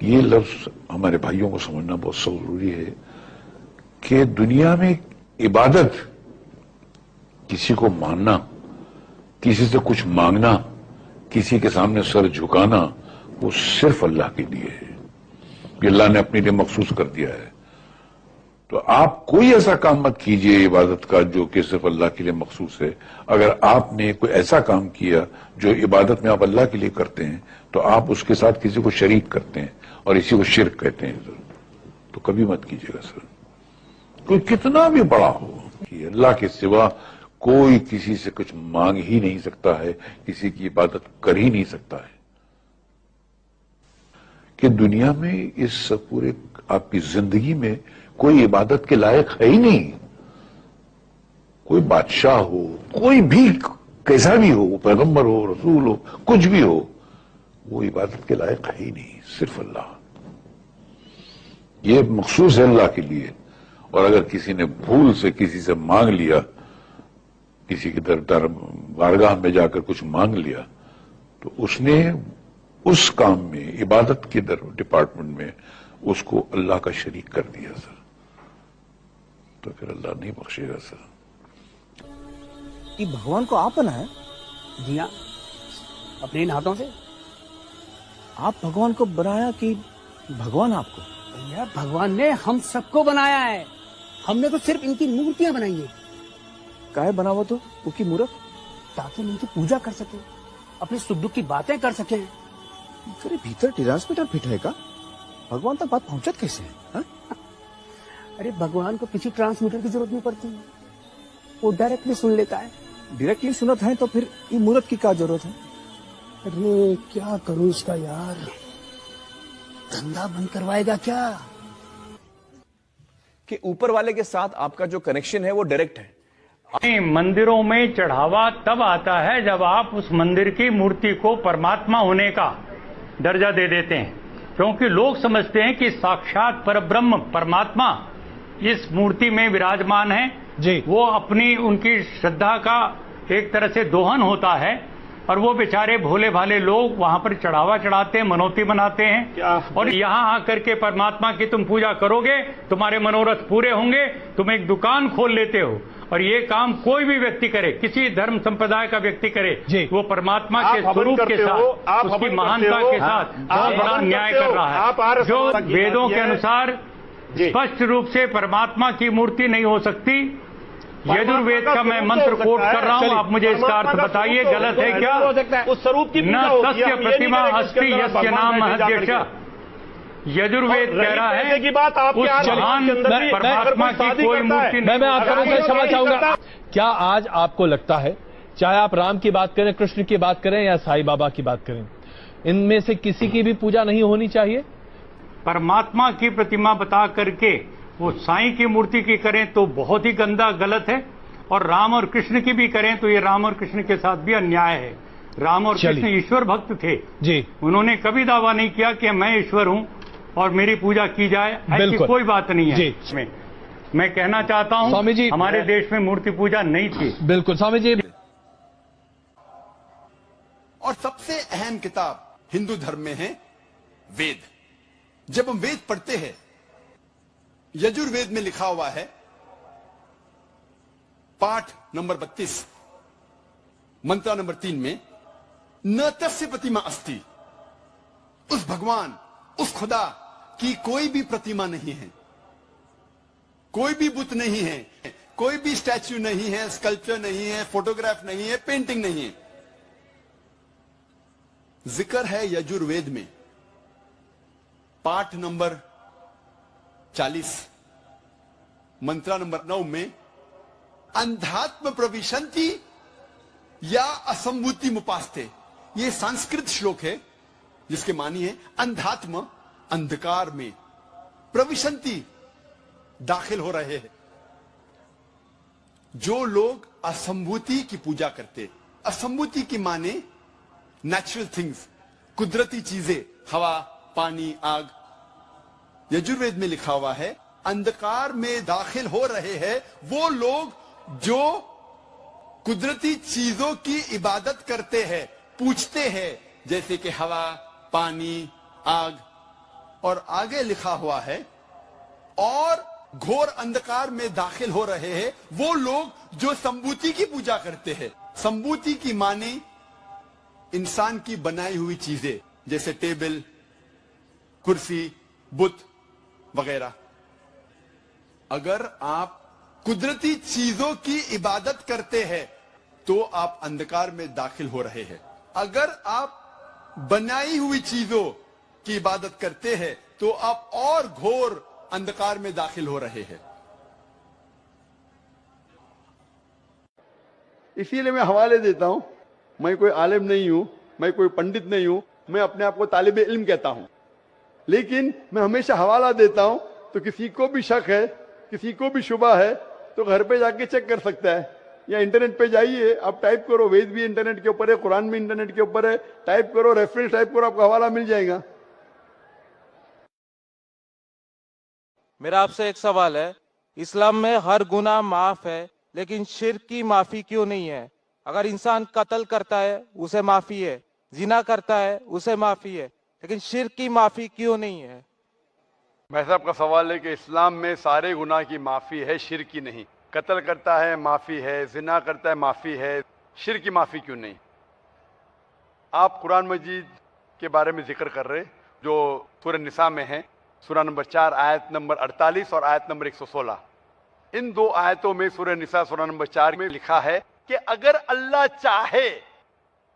ये लफ्ज हमारे भाइयों को समझना बहुत जरूरी है कि दुनिया में इबादत, किसी को मानना, किसी से कुछ मांगना, किसी के सामने सर झुकाना, वो सिर्फ अल्लाह के लिए है। ये अल्लाह ने अपने लिए मखसूस कर दिया है। तो आप कोई ऐसा काम मत कीजिए इबादत का जो कि सिर्फ अल्लाह के लिए मखसूस है। अगर आपने कोई ऐसा काम किया जो इबादत में आप अल्लाह के लिए करते हैं तो आप उसके साथ किसी को शरीक करते हैं और इसी को शिर्क कहते हैं। तो कभी मत कीजिएगा सर, कोई कितना भी बड़ा हो कि अल्लाह के सिवा कोई किसी से कुछ मांग ही नहीं सकता है, किसी की इबादत कर ही नहीं सकता है। कि दुनिया में इस पूरे आपकी जिंदगी में कोई इबादत के लायक है ही नहीं। कोई बादशाह हो, कोई भी कैसा भी हो, पैगंबर हो, रसूल हो, कुछ भी हो, वो इबादत के लायक है ही नहीं, सिर्फ अल्लाह। ये मखसूस है अल्लाह के लिए। और अगर किसी ने भूल से किसी से मांग लिया, किसी के दर बारगाह में जाकर कुछ मांग लिया, तो उसने उस काम में, इबादत के डिपार्टमेंट में उसको अल्लाह का शरीक कर दिया सर, तो फिर अल्लाह नहीं बख्शेगा सर। कि भगवान को आप बनाए? जी हाँ, अपने इन हाथों से। आप भगवान को बनाया कि भगवान आपको? भैया, भगवान ने हम सबको बनाया है, हमने तो सिर्फ इनकी मूर्तियां बनाई है। काहे बनावा तो उसकी मूर्त? ताकि हम इनकी पूजा कर सके, अपने सुख दुख की बातें कर सके। तेरे भीतर ट्रांसमीटर फिट है का? भगवान तक बात पहुंचत कैसे है? हा? अरे भगवान को किसी ट्रांसमीटर की जरूरत नहीं पड़ती, वो डायरेक्टली सुन लेता है। डायरेक्टली सुनत है तो फिर ये मूर्त की क्या जरूरत है? अरे क्या करूं इसका यार, धंधा बंद करवाएगा क्या? कि ऊपर वाले के साथ आपका जो कनेक्शन है वो डायरेक्ट है। मंदिरों में चढ़ावा तब आता है जब आप उस मंदिर की मूर्ति को परमात्मा होने का दर्जा दे देते हैं, क्योंकि लोग समझते हैं कि साक्षात परब्रह्म परमात्मा इस मूर्ति में विराजमान है जी। वो अपनी उनकी श्रद्धा का एक तरह से दोहन होता है और वो बेचारे भोले भाले लोग वहां पर चढ़ावा चढ़ाते हैं, मनौती बनाते हैं और यहाँ आकर के परमात्मा की तुम पूजा करोगे, तुम्हारे मनोरथ पूरे होंगे, तुम एक दुकान खोल लेते हो। और ये काम कोई भी व्यक्ति करे, किसी धर्म संप्रदाय का व्यक्ति करे, वो परमात्मा के स्वरूप के साथ, उसकी महानता के साथ बहुत बड़ा न्याय कर रहा है। जो वेदों के अनुसार स्पष्ट रूप से परमात्मा की मूर्ति नहीं हो सकती। यजुर्वेद का मैं मंत्र कोट कर रहा हूँ, आप मुझे इसका अर्थ बताइए, गलत है क्या? उस स्वरूप की न तस्य प्रतिमा अस्ति यस्य नाम महद्यश। यजुर्वेद कह रहा है की बात आप उस महान परमात्मा की कोई मूर्ति नहीं। मैं आपका क्षमा चाहूंगा। क्या आज आपको लगता है, चाहे आप राम की बात करें, कृष्ण की बात करें या साईं बाबा की बात करें, इनमें से किसी की भी पूजा नहीं होनी चाहिए? परमात्मा की प्रतिमा बता करके वो साईं की मूर्ति की करें तो बहुत ही गंदा, गलत है। और राम और कृष्ण की भी करें तो ये राम और कृष्ण के साथ भी अन्याय है। राम और कृष्ण ईश्वर भक्त थे जी, उन्होंने कभी दावा नहीं किया कि मैं ईश्वर हूं और मेरी पूजा की जाए, ऐसी कोई बात नहीं है जी। मैं कहना चाहता हूं स्वामी जी, हमारे देश में मूर्ति पूजा नहीं थी। बिल्कुल स्वामी जी। और सबसे अहम किताब हिंदू धर्म में है वेद। जब हम वेद पढ़ते हैं, यजुर्वेद में लिखा हुआ है, पाठ नंबर 32 मंत्र नंबर 3 में, न तस्य प्रतिमा अस्ति, उस भगवान, उस खुदा की कोई भी प्रतिमा नहीं है, कोई भी बुत नहीं है, कोई भी स्टैच्यू नहीं है, स्कल्पचर नहीं है, फोटोग्राफ नहीं है, पेंटिंग नहीं है। जिक्र है यजुर्वेद में पाठ नंबर 40 मंत्र नंबर 9 में, अंधात्म प्रविशंति या असंभूति मुपास्ते। यह संस्कृत श्लोक है जिसके मानी है अंधात्म, अंधकार में, प्रविशंति दाखिल हो रहे हैं। जो लोग असंभूति की पूजा करते, असंभूति की माने नेचुरल थिंग्स, कुदरती चीजें, हवा, पानी, आग। यजुर्वेद में लिखा हुआ है अंधकार में दाखिल हो रहे हैं वो लोग जो कुदरती चीजों की इबादत करते हैं, पूजते हैं, जैसे कि हवा, पानी, आग। और आगे लिखा हुआ है, और घोर अंधकार में दाखिल हो रहे हैं वो लोग जो संबूति की पूजा करते हैं। संबूति की माने इंसान की बनाई हुई चीजें, जैसे टेबल, कुर्सी, बुत वगैरह। अगर आप कुदरती चीजों की इबादत करते हैं तो आप अंधकार में दाखिल हो रहे हैं। अगर आप बनाई हुई चीजों की इबादत करते हैं तो आप और घोर अंधकार में दाखिल हो रहे हैं। इसीलिए मैं हवाले देता हूं। मैं कोई आलिम नहीं हूं, मैं कोई पंडित नहीं हूं, मैं अपने आप को तालिब इल्म कहता हूं, लेकिन मैं हमेशा हवाला देता हूं। तो किसी को भी शक है, किसी को भी शुबा है, तो घर पे जाके चेक कर सकता है, या इंटरनेट पे जाइए, आप टाइप करो, वेद भी इंटरनेट के ऊपर है, कुरान भी इंटरनेट के ऊपर है, टाइप करो, रेफरेंस टाइप करो, आपको हवाला मिल जाएगा। मेरा आपसे एक सवाल है, इस्लाम में हर गुनाह माफ है, लेकिन शिर्क की माफी क्यों नहीं है? अगर इंसान कत्ल करता है उसे माफी है, जिना करता है उसे माफी है, लेकिन शिर्क की माफी क्यों नहीं है? भाई साहब का सवाल है कि इस्लाम में सारे गुनाह की माफी है, शिर्क की नहीं। कत्ल करता है माफी है, जिना करता है माफी है, शिर्क की माफी क्यों नहीं? आप कुरान मजीद के बारे में जिक्र कर रहे, जो सूरह निसा में है, सूरह नंबर 4 आयत नंबर 48 और आयत नंबर 116। इन दो आयतों में, सूरह निसा सूरह नंबर 4 में लिखा है कि अगर अल्लाह चाहे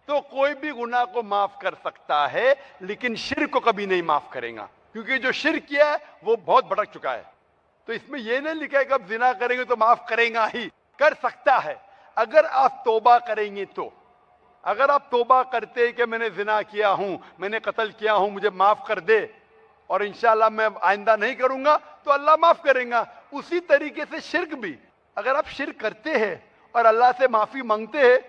तो कोई भी गुनाह को माफ कर सकता है, लेकिन शिर्क को कभी नहीं माफ करेगा, क्योंकि जो शिर्क किया है वो बहुत भटक चुका है। तो इसमें यह नहीं लिखा है कि अब जिना करेंगे तो माफ करेगा ही, कर सकता है अगर आप तौबा करेंगे तो। अगर आप तौबा करते कि मैंने जिना किया हूं, मैंने कत्ल किया हूं, मुझे माफ कर दे और इंशाअल्लाह मैं आइंदा नहीं करूंगा, तो अल्लाह माफ करेगा। उसी तरीके से शिर्क भी, अगर आप शिर्क करते हैं और अल्लाह से माफी मांगते हैं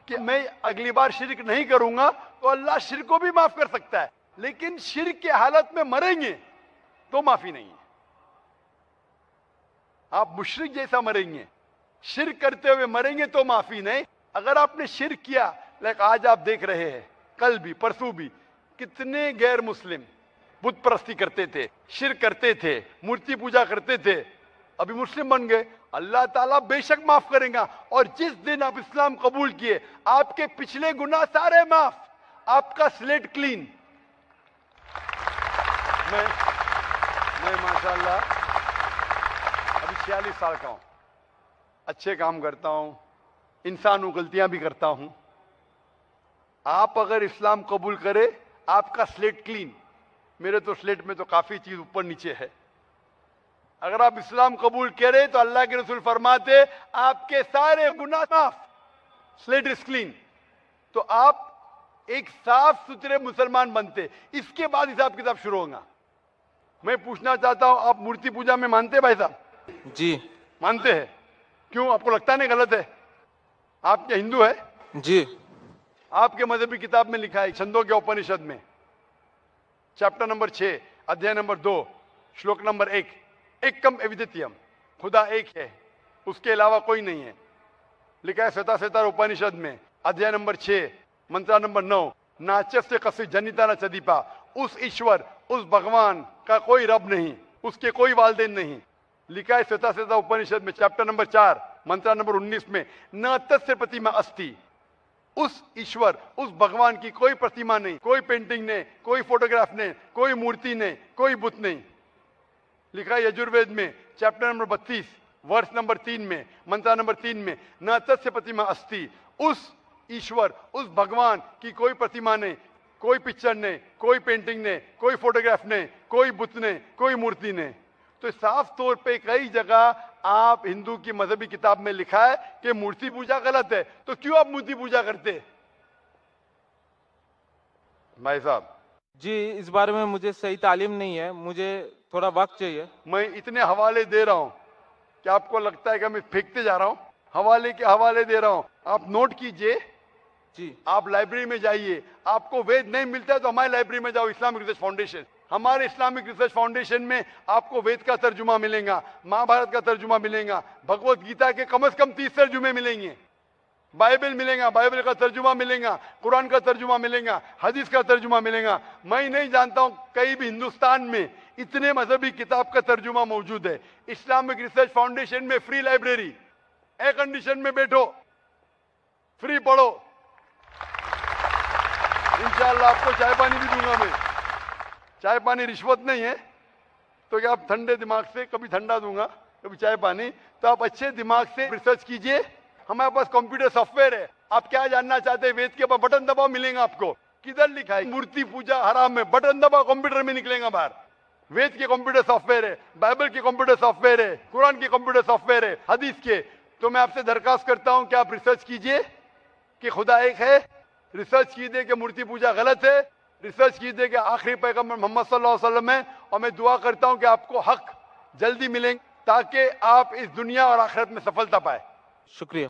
कि मैं अगली बार शिर्क नहीं करूंगा, तो अल्लाह शिर्क को भी माफ कर सकता है, लेकिन शिर्क की हालत में मरेंगे तो माफी नहीं है। आप मुशरिक जैसा मरेंगे, शिर्क करते हुए मरेंगे तो माफी नहीं। अगर आपने शिर्क किया, लाइक आज आप देख रहे हैं, कल भी परसों भी कितने गैर मुस्लिम बुत परस्ती करते थे, शिर्क करते थे, मूर्ति पूजा करते थे, अभी मुस्लिम बन गए, अल्लाह ताला बेशक माफ करेगा। और जिस दिन आप इस्लाम कबूल किए, आपके पिछले गुनाह सारे माफ, आपका स्लेट क्लीन। मैं माशाल्लाह अभी 46 साल का हूं, अच्छे काम करता हूं, इंसान हूं, गलतियां भी करता हूं। आप अगर इस्लाम कबूल करें, आपका स्लेट क्लीन। मेरे तो स्लेट में तो काफी चीज ऊपर नीचे है। अगर आप इस्लाम कबूल करें तो अल्लाह के रसूल फरमाते आपके सारे गुनाह माफ, स्लेट इज क्लीन। तो आप एक साफ सुथरे मुसलमान बनते, इसके बाद हिसाब किताब शुरू होगा। मैं पूछना चाहता हूं, आप मूर्ति पूजा में मानते हैं भाई साहब? जी मानते हैं। क्यों, आपको लगता नहीं गलत है? आप क्या हिंदू है? जी। आपके मजहबी किताब में लिखा है, छंदों के उपनिषद में, चैप्टर नंबर 6 अध्याय नंबर 2 श्लोक नंबर 1, एकम अद्वितीयम, खुदा एक है, उसके अलावा कोई नहीं है। लिखा है श्वेता श्वेता उपनिषद में अध्याय नंबर 6 मंत्र नंबर 9, नाचस्य कसी जनिता न चदीपा, उस ईश्वर, उस भगवान का कोई रब नहीं, उसके कोई वालदेन नहीं। लिखा है श्वेता श्वेता उपनिषद में चैप्टर नंबर 4 मंत्र नंबर 19 में, न तस्य प्रतिमा अस्ति, उस ईश्वर, उस भगवान की कोई प्रतिमा नहीं, कोई पेंटिंग नहीं, कोई फोटोग्राफ नहीं, कोई मूर्ति नहीं, कोई बुत नहीं। लिखा है यजुर्वेद में चैप्टर नंबर 32 वर्ष नंबर 3 में, मंत्र नंबर 3 में, न तस्य प्रतिमा अस्ति, उस ईश्वर, उस भगवान की कोई प्रतिमा नहीं, कोई पिक्चर नहीं, कोई पेंटिंग नहीं, कोई फोटोग्राफ नहीं, कोई बुत नहीं, कोई मूर्ति नहीं। तो साफ तौर पे कई जगह आप हिंदू की मजहबी किताब में लिखा है कि मूर्ति पूजा गलत है, तो क्यों आप मूर्ति पूजा करते? भाई साहब जी, इस बारे में मुझे सही तालीम नहीं है, मुझे थोड़ा वक्त चाहिए। मैं इतने हवाले दे रहा हूं कि आपको लगता है कि मैं फेंकते जा रहा हूं, हवाले के हवाले दे रहा हूं, आप नोट कीजिए जी। आप लाइब्रेरी में जाइए, आपको वेद नहीं मिलता है तो हमारी लाइब्रेरी में जाओ, इस्लामिक रिसर्च फाउंडेशन। हमारे इस्लामिक रिसर्च फाउंडेशन में आपको वेद का तर्जुमा मिलेगा, महाभारत का तर्जुमा मिलेगा, भगवत गीता के कम से कम 30 तर्जुमे मिलेंगे, बाइबल मिलेगा, बाइबल का तर्जुमा मिलेगा, कुरान का तर्जुमा मिलेगा, हदीस का तर्जुमा मिलेगा। मैं नहीं जानता हूं कहीं भी हिंदुस्तान में इतने मजहबी किताब का तर्जुमा मौजूद है। इस्लामिक रिसर्च फाउंडेशन में फ्री लाइब्रेरी, एयर कंडीशन में बैठो, फ्री पढ़ो। इंशाअल्लाह आपको चाय पानी भी दूंगा मैं। चाय पानी रिश्वत नहीं है, तो क्या आप ठंडे दिमाग से, कभी ठंडा दूंगा कभी चाय पानी, तो आप अच्छे दिमाग से रिसर्च कीजिए। हमारे पास कंप्यूटर सॉफ्टवेयर है। आप क्या जानना चाहते हैं वेद के ऊपर, बटन दबाओ मिलेगा आपको। किधर लिखा है मूर्ति पूजा हराम है, बटन दबाओ कंप्यूटर में निकलेगा बाहर। वेद के कंप्यूटर सॉफ्टवेयर है, बाइबल के कंप्यूटर सॉफ्टवेयर है, कुरान के कंप्यूटर सॉफ्टवेयर है, हदीस के। तो मैं आपसे दरखास्त करता हूं कि आप रिसर्च कीजिए कि खुदा एक है, रिसर्च कीजिए कि मूर्ति पूजा गलत है, रिसर्च कीजिए कि आखिरी पैगंबर मोहम्मद सल्लल्लाहु अलैहि वसल्लम है। और मैं दुआ करता हूं कि आपको हक जल्दी मिलेंगे, ताकि आप इस दुनिया और आखिरत में सफलता पाए। शुक्रिया।